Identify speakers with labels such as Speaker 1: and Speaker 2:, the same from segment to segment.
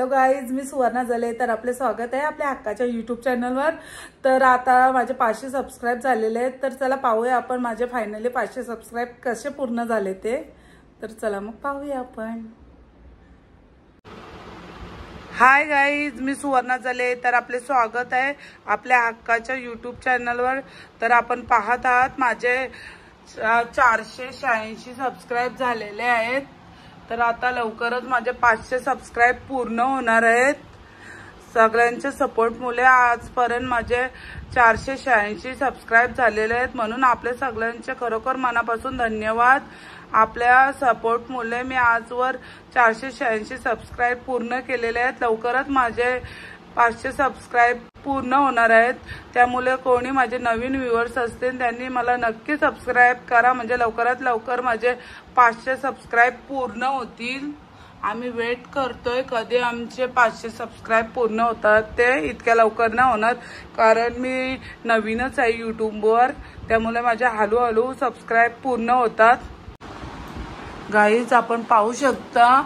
Speaker 1: Hello guys, मी सुवर्णा जले. तर आपले स्वागत आहे आपल्या हक्काच्या यूट्यूब चॅनलवर. तर आता माझे 500 सबस्क्राईब झालेले आहेत. तर चला पाहूया आपण माझे फायनली 500 सबस्क्राईब कसे पूर्ण झाले ते. तर चला मग पाहूया आपण. हाय गाईज, मी सुवर्णा जले. तर आपले स्वागत आहे आपल्या हक्काच्या यूट्यूब चॅनलवर. तर आपण पाहत आहात माझे 486 सबस्क्राईब झालेले आहेत. तर आता लवकरच माझे 500 सबस्क्राईब पूर्ण होणार आहेत. सगळ्यांच्या सपोर्टमुळे आजपर्यंत माझे 486 सबस्क्राईब झालेले आहेत. म्हणून आपल्या सगळ्यांचे खरोखर मनापासून धन्यवाद. आपल्या सपोर्टमुळे मी आजवर 486 सबस्क्राईब पूर्ण केलेले आहेत. लवकरच माझे 500 सबस्क्राईब पूर्ण होणार आहेत. त्यामुळे कोणी माझे नवीन व्ह्युअर्स असतील त्यांनी मला नक्की सबस्क्राईब करा, म्हणजे लवकरात लवकर माझे 500 सबस्क्राईब पूर्ण होतील. आम्ही वेट करतोय कधी आमचे 500 सबस्क्राईब पूर्ण होतात. ते इतक्या लवकर नाही होणार, कारण मी नवीनच आहे यूट्यूबवर. त्यामुळे माझे हळूहळू सबस्क्राईब पूर्ण होतात. गाईज, आपण पाहू शकता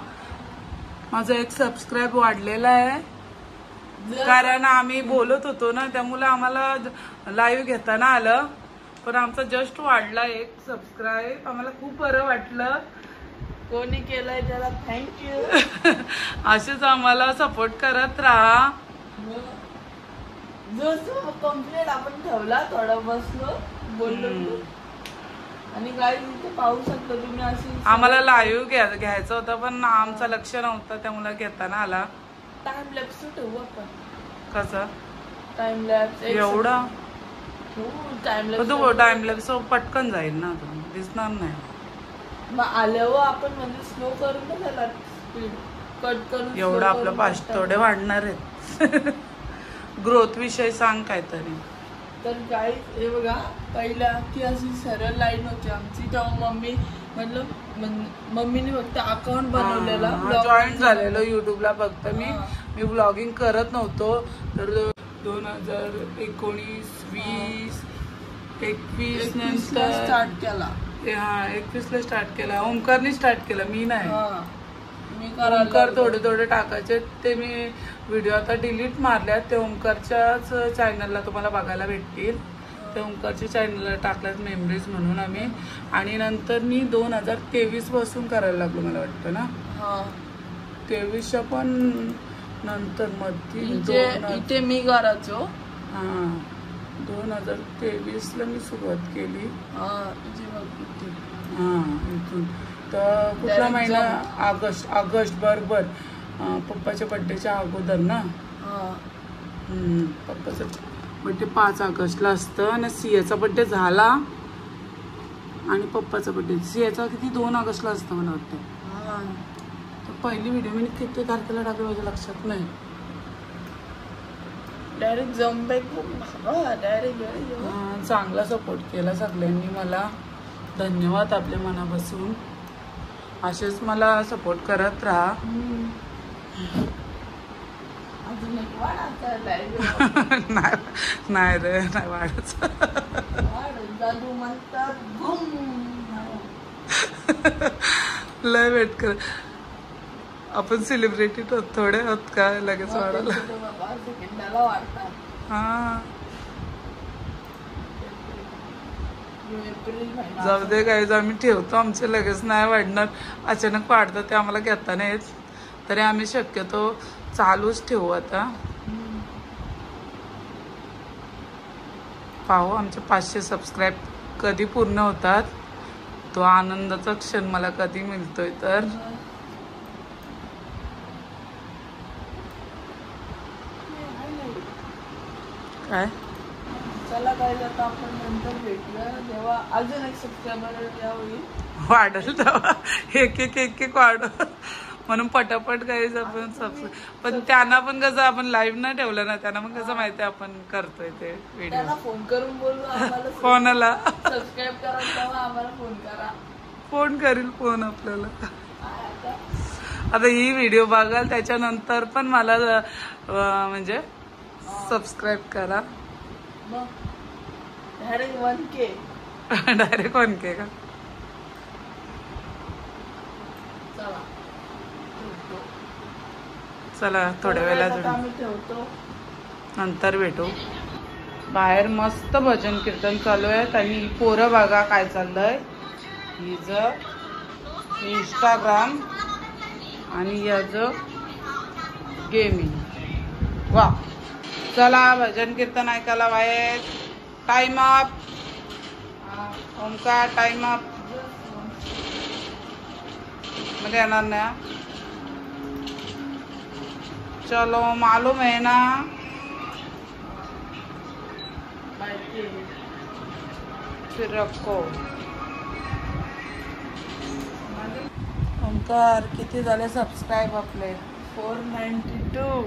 Speaker 1: माझं 1 सबस्क्राईब वाढलेला आहे. कारण आम्ही बोलत होतो ना, त्यामुळे आम्हाला लाईव्ह घेताना आलं. पण आमचा जस्ट वाढला 1 सबस्क्राईब. आम्हाला खूप बरं वाटलं.
Speaker 2: कोणी केलंय त्याला थँक्यू.
Speaker 1: असेच आम्हाला सपोर्ट करत राहा.
Speaker 2: जो कंप्लेंट आपण ठेवला, थोडा बसलो बोललो. आणि काय इथे पाहू शकतो तुम्ही. अशी
Speaker 1: आम्हाला लाईव्ह घ्यायचं होतं पण आमचं लक्ष नव्हतं, त्यामुळे घेताना आला.
Speaker 2: टाइम लॅप्स ठेवू आपण.
Speaker 1: कसं
Speaker 2: टाइम लॅप्स
Speaker 1: एवढा?
Speaker 2: टाइम लॅप्स
Speaker 1: तू टाइम लॅप्स पटकन जाईल ना, दिसणार नाही.
Speaker 2: मग आल्यावर आपण म्हणजे स्लो करून ना त्याला स्पीड कट करून.
Speaker 1: एवढं आपलं 500 थोडे वाढणार आहेत. ग्रोथ विषय सांग काहीतरी.
Speaker 2: तर काय हे बघा, पहिला की अशी सरळ लाईन होती आमची. तेव्हा मम्मीने फक्त अकाउंट बनवलेला,
Speaker 1: जॉईन झालेलो युट्यूबला फक्त. मी व्लॉगिंग करत नव्हतो. तर 2019, 20, 21 नंतर
Speaker 2: स्टार्ट केला.
Speaker 1: 21 ला स्टार्ट केला. ओमकारने स्टार्ट केलं, मी नाही. ओमकार थोडे टाकायचे. ते मी व्हिडिओ आता डिलीट मारल्यात. ते ओमकारच्याच चॅनलला तुम्हाला बघायला भेटतील. ते ओमकारच्या चॅनलला टाकल्यात मेमरीज म्हणून आम्ही. आणि नंतर मी 2023 पासून करायला लागलो, मला वाटतं ना. 23च्या पण नंतर मध्ये
Speaker 2: इथे मी करायचो.
Speaker 1: 2023ला मी सुरुवात केली. इथून तर कुठला महिना? ऑगस्ट बरोबर. पप्पाच्या बड्डेच्या अगोदर ना. पप्पाचा बड्डे 5 ऑगस्टला असतं आणि सियाचा बड्डे झाला. आणि पप्पाचा बड्डे सियाचा किती 2 ऑगस्टला असतं मला वाटतं. तर पहिली व्हिडिओ मी किती तारखेला टाकली माझ्या लक्षात नाही.
Speaker 2: डायरेक्ट
Speaker 1: चांगला सपोर्ट केला सगळ्यांनी मला. धन्यवाद आपल्या मनापासून. असेच मला सपोर्ट करत राहा. नाही रे, नाही वाढायचं. लय वेट कर. आपण सेलिब्रिटी थोडे होत का लगेच वाढायला? जाऊ दे काय, आम्ही ठेवतो. आमचे लगेच नाही वाढणार. अचानक वाढतं ते आम्हाला घेता नाही येत. तरी आम्ही शक्यतो चालूच ठेवू. आता पाहू आमचे 500 सबस्क्राईब कधी पूर्ण होतात. तो आनंदाचा क्षण मला कधी मिळतोय. तर काय
Speaker 2: चला काय जातं, आपण नंतर भेटूया जेव्हा अजून 1 सबस्क्रायबर होईल.
Speaker 1: वाढेल तेव्हा एक वाढ. म्हणून पटापट काही आपण सबस्क्राईब. पण त्यांना पण कसं आपण लाईव्ह नाही ठेवलं ना, त्यांना पण कसं माहिती आपण करतोय ते व्हिडिओ.
Speaker 2: फोन करून बोलू
Speaker 1: कोणाला
Speaker 2: सबस्क्राईब करा, तेव्हा आम्हाला फोन करा.
Speaker 1: फोन करील फोन आपल्याला. आता ही व्हिडिओ बघाल त्याच्यानंतर पण मला म्हणजे सबस्क्राईब करा.
Speaker 2: Direct 1K.
Speaker 1: डायरेक्ट 1K का?
Speaker 2: चला.
Speaker 1: चला थोड्या वेळात
Speaker 2: आम्ही ठेवतो,
Speaker 1: नंतर भेटू. बाहेर मस्त भजन कीर्तन चालू आहेत आणि पोरं बघा काय चाललंय. हिचं इंस्टाग्राम आणि याचं गेमिंग. वा, चला भजन कीर्तन ऐकायला बाहेर. Time up Omkar, time up. मध्ये येणार ना, चलो मालूम है ना. फिर रखो. ओमकार किती झाले सबस्क्राईब आपले?
Speaker 2: 492.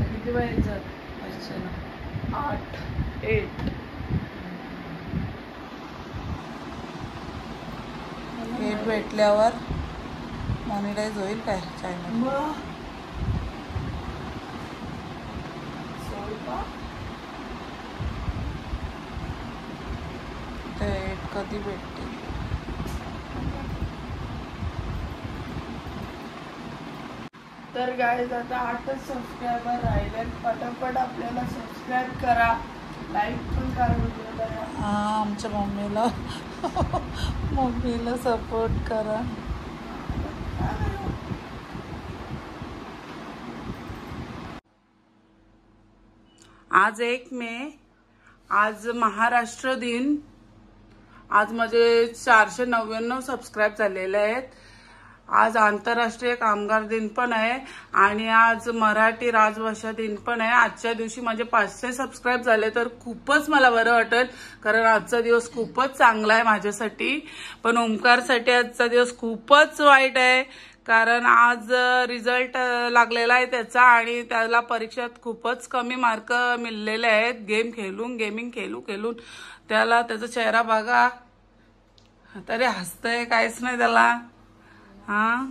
Speaker 1: किती व्हायचं? 8 भेटल्यावर मॉनिटाईज होईल काय चॅनल? ते 8 कधी भेटते?
Speaker 2: तर गाईज आता 8च सबस्क्रायबर राहिले. पटापट आपल्याला सबस्क्राईब करा, लाईक पण करा.
Speaker 1: हां, आमच्या मम्मीला सपोर्ट करा. आज 1 मे, आज महाराष्ट्र दिन. आज माझे 499 सबस्क्राईब झालेले आहेत. आज आंतरराष्ट्रीय कामगार दिन पण आहे आणि आज मराठी राजभाषा दिन पण आहे. आजच्या दिवशी माझे 500 सबस्क्राईब झाले तर खूपच मला बरं वाटेल, कारण आजचा दिवस खूपच चांगला आहे माझ्यासाठी. पण ओमकारसाठी आजचा दिवस खूपच वाईट आहे, कारण आज रिझल्ट लागलेला आहे त्याचा आणि त्याला परीक्षेत खूपच कमी मार्क मिळालेले आहेत. गेमिंग खेळून त्याला त्याचा चेहरा बघा, तरी हसतंय, काहीच नाही त्याला. हां,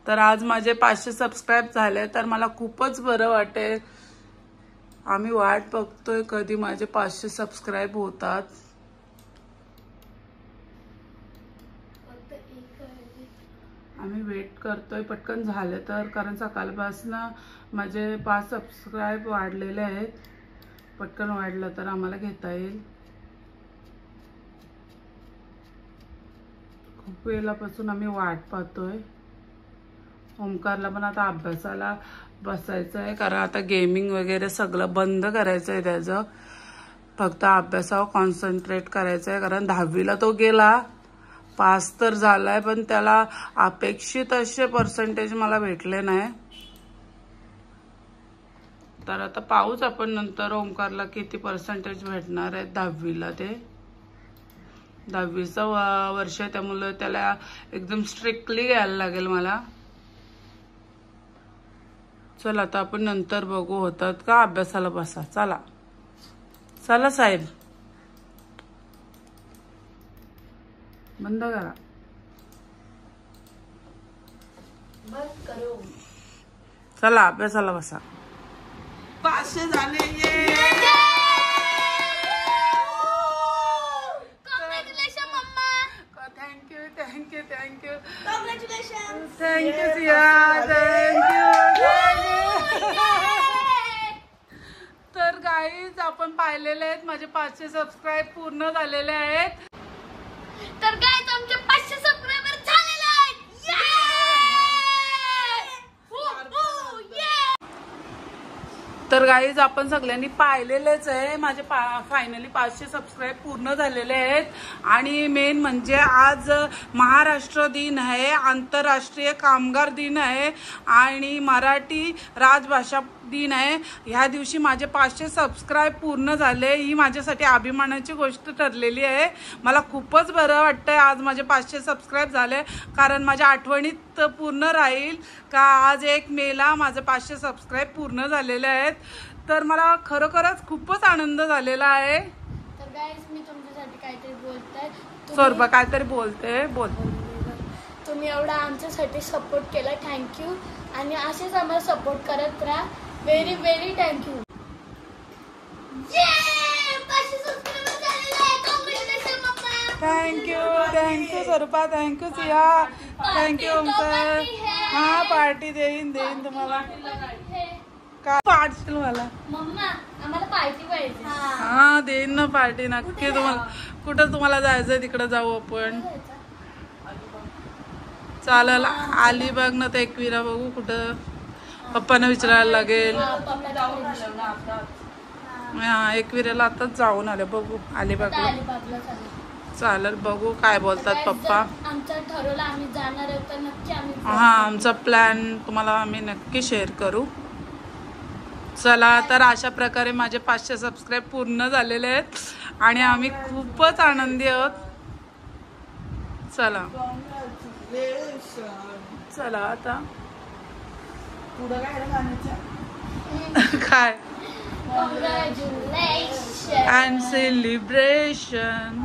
Speaker 1: तर आज माझे 500 सबस्क्राईब झाले तर मला खूपच बरं वाटेल. आम्ही वाट बघतोय कधी माझे 500 सबस्क्राईब होतात. आम्ही वेट करतोय पटकन झाले तर, कारण सकाळपासून माझे 5 सबस्क्राईब वाढलेले आहेत. पटकन वाढलं तर आम्हाला घेता येईल. खूप वेळापासून आम्ही वाट पाहतोय. ओमकारला पण आता अभ्यासाला बसायचं आहे, कारण आता गेमिंग वगैरे सगळं बंद करायचं आहे त्याचं. फक्त अभ्यासावर कॉन्सन्ट्रेट करायचं आहे, कारण 10वीला तो गेला, पास तर झालाय, पण त्याला अपेक्षित असे पर्सेंटेज मला भेटले नाही. तर आता पाहूच आपण नंतर ओमकारला किती पर्सेंटेज भेटणार आहेत 10वीला. ते 10वीचं वर्ष आहे, त्यामुळे त्याला एकदम स्ट्रिक्टली घ्यायला लागेल मला. चला आता आपण नंतर बघू होतात का. अभ्यासाला बसा. चला चला साहेब, बंद करा.
Speaker 2: बंद करू.
Speaker 1: चला अभ्यासाला बसा.
Speaker 2: 500 झाले.
Speaker 1: थँक्यू सिया, तर गाईज आपण पाहिलेले आहेत माझे 500 सबस्क्राईब पूर्ण झालेले आहेत.
Speaker 3: तर गाईज आमचे 500 सबस्क्रायबर झालेले आहेत.
Speaker 1: तर गाईज आपण सगळ्यांनी पाहिलेलेच आहे माझे फायनली 500 सबस्क्राईब पूर्ण झालेले आहेत. आणि मेन म्हणजे आज महाराष्ट्र दिन आहे, आंतरराष्ट्रीय कामगार दिन आहे आणि मराठी राजभाषा दिन आहे. ह्या दिवशी माझे 500 सबस्क्राईब पूर्ण झाले. ही माझ्यासाठी अभिमानाची गोष्ट ठरलेली आहे. मला खूपच बरं वाटतंय आज माझे 500 सबस्क्राईब झाले, कारण माझ्या आठवणीत पूर्ण राहील का आज 1 मेला माझे 500 सबस्क्राईब पूर्ण झालेले आहेत. तर मला खरोखरच खूपच आनंद झालेला आहे.
Speaker 3: तर गाईज मी तुमच्यासाठी काहीतरी बोलते.
Speaker 1: सौरभ काहीतरी बोल.
Speaker 3: तुम्ही एवढा आमच्यासाठी सपोर्ट केला, थँक्यू. आणि असेच आम्हाला सपोर्ट करत राहा. Very very thank you.
Speaker 1: थँक्यू स्वरूपा, थँक्यू सिया, थँक्यू ओमकार. हा पार्टी देईन तुम्हाला. काय पाठशील मला?
Speaker 3: मम्मा आम्हाला पार्टी पाहिजे.
Speaker 1: हा देईन ना पार्टी नक्की तुम्हाला. कुठं तुम्हाला जायचंय तिकडे जाऊ आपण. चालेल. अलिबाग ना ते एकविरा बघू कुठं. पप्पांना विचारायला लागेल. हा एकविराला आताच जाऊन आले बघू अलिबागला. चालेल बघू काय बोलतात पप्पा.
Speaker 3: आमचं ठरवलं आम्ही जाणार आहे तर नक्की आम्ही.
Speaker 1: हा आमचा प्लॅन तुम्हाला आम्ही नक्की शेअर करू. चला तर अशा प्रकारे माझे 500 सबस्क्राईब पूर्ण झालेले आहेत आणि आम्ही खूपच आनंदी आहोत. चला चला आता
Speaker 2: पुढं
Speaker 1: काय
Speaker 3: Congratulations.
Speaker 1: And celebration.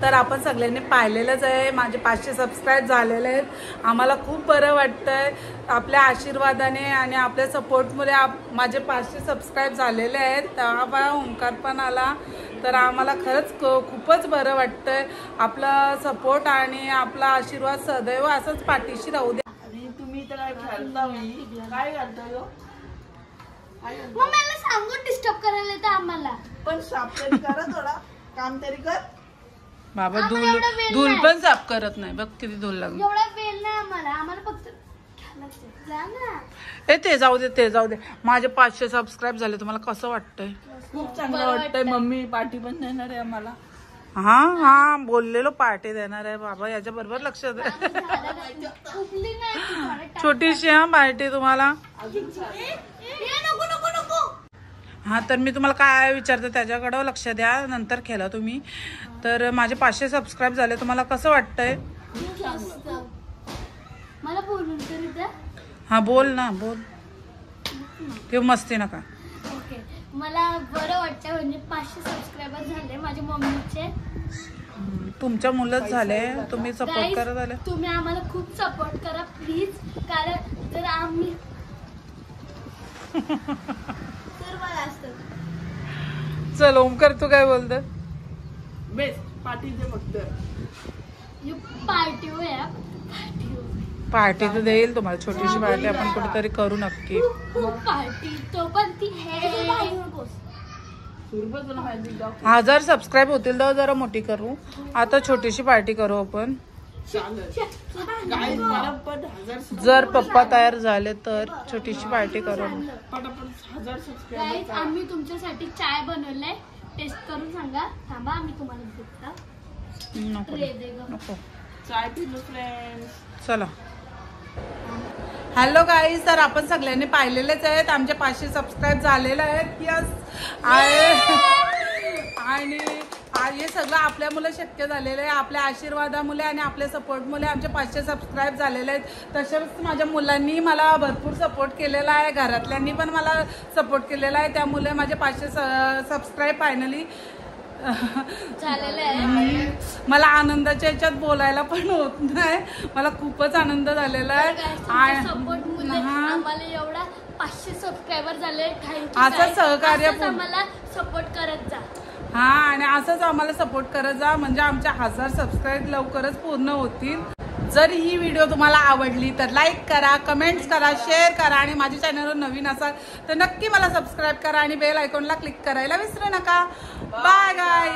Speaker 1: तर आपण सगळ्यांनी पाहिलेलंच आहे. माझे 500 सबस्क्राईब झालेले आहेत. आम्हाला खूप बरं वाटतंय. आपल्या आशीर्वादाने आणि आपल्या सपोर्टमुळे माझे 500 सबस्क्राईब झालेले आहेत. तेव्हा ओंकार पण आला तर आम्हाला खरंच खूपच बरं वाटतंय. आपला सपोर्ट आणि आपला आशीर्वाद सदैव असंच पाठीशी राहू द्या.
Speaker 2: आणि तुम्ही तर काय खेळता काय करता
Speaker 3: मला सांगून डिस्टर्ब करायला येतं आम्हाला.
Speaker 2: पण साफ तरी करा थोडा काम तरी कर
Speaker 1: बाबा. धूल पण साफ करत नाही बघ किती धूल लागली.
Speaker 3: एवढा वेळ नाही आम्हाला फक्त जा ना.
Speaker 1: ते जाऊ दे. माझे 500 सबस्क्राईब झाले. तुम्हाला कसं वाटतंय?
Speaker 2: खूप चांगलं वाटतंय. मम्मी पार्टी पण देणार आहे आम्हाला.
Speaker 1: हा बोललेलो पार्टी देणार आहे बाबा. याच्या बरोबर लक्ष द्या.
Speaker 3: उठली नाही ती.
Speaker 1: छोटीशी पार्टी तुम्हाला.
Speaker 3: नको.
Speaker 1: हा तर मी तुम्हाला काय विचारते त्याच्याकडे लक्ष द्या. नंतर खेळा तुम्ही. तर माझे 500 सबस्क्राईब झाले. तुम्हाला कसं वाटतंय?
Speaker 3: मला बोलून तरी द्या.
Speaker 1: हा बोल ना बोल. ते मस्ती नका.
Speaker 3: ओके. मला बरं वाटतं म्हणजे 500 सबस्क्रायबर झाले माझ्या मम्मीचे.
Speaker 1: तुमच्या मुलंच झाले. तुम्ही सपोर्ट
Speaker 3: Guys,
Speaker 1: करत आले.
Speaker 3: तुम्ही आम्हाला खूप सपोर्ट करा प्लीज. कारण जर आम्ही तर मला असतं.
Speaker 1: चल ओमकार तू काय बोलत?
Speaker 2: बेस्ट पार्टी दे फक्त.
Speaker 3: पार्टी हो या
Speaker 1: पार्टी तर देईल तुम्हाला. छोटीशी पार्टी आपण कुठेतरी करू नक्की.
Speaker 3: पार्टी तो पण ती है.
Speaker 1: 1000 सबस्क्राईब होतील तर जरा मोठी करू. आता छोटीशी पार्टी करू आपण. जर पप्पा तयार झाले तर छोटीशी पार्टी करू.
Speaker 3: गाईज आम्ही तुमच्यासाठी चाय बनवलाय. टेस्ट करून सांगा. थांबा आम्ही तुम्हाला देतो.
Speaker 1: नको
Speaker 2: चाय पिलो फ्रेंड्स.
Speaker 1: चला. Hello guys. तर आपण सगळ्यांनी पाहिलेलेच आहेत. आमचे 500 सबस्क्राईब झालेले आहेत. यस आणि हे सगळं आपल्यामुळे शक्य झालेलं आहे. आपल्या आशीर्वादामुळे आणि आपल्या सपोर्टमुळे आमचे 500 सबस्क्राईब झालेले आहेत. तसेच माझ्या मुलांनी मला भरपूर सपोर्ट केलेला आहे. घरातल्यांनी पण मला सपोर्ट केलेला आहे. त्यामुळे माझे 500 सबस्क्राईब फायनली
Speaker 3: झालेलं आहे.
Speaker 1: मला आनंदाच्या याच्यात बोलायला पण होत नाही. मला खूपच आनंद झालेला आहे.
Speaker 3: सपोर्ट आम्हाला एवढा 500 सबस्क्रायबर झाले.
Speaker 1: असं सहकार्य
Speaker 3: आम्हाला सपोर्ट करत जा.
Speaker 1: हा आणि असंच आम्हाला सपोर्ट करत जा. म्हणजे आमच्या 1000 सबस्क्राईब लवकरच पूर्ण होतील. जर ही व्हिडिओ तुम्हाला आवडली तर लाईक करा, कमेंट्स करा, शेअर करा आणि माझ्या चॅनलवर नवीन असाल तर नक्की मला सबस्क्राईब करा आणि बेल आयकॉनला क्लिक करायला विसरू नका. बाय गाय.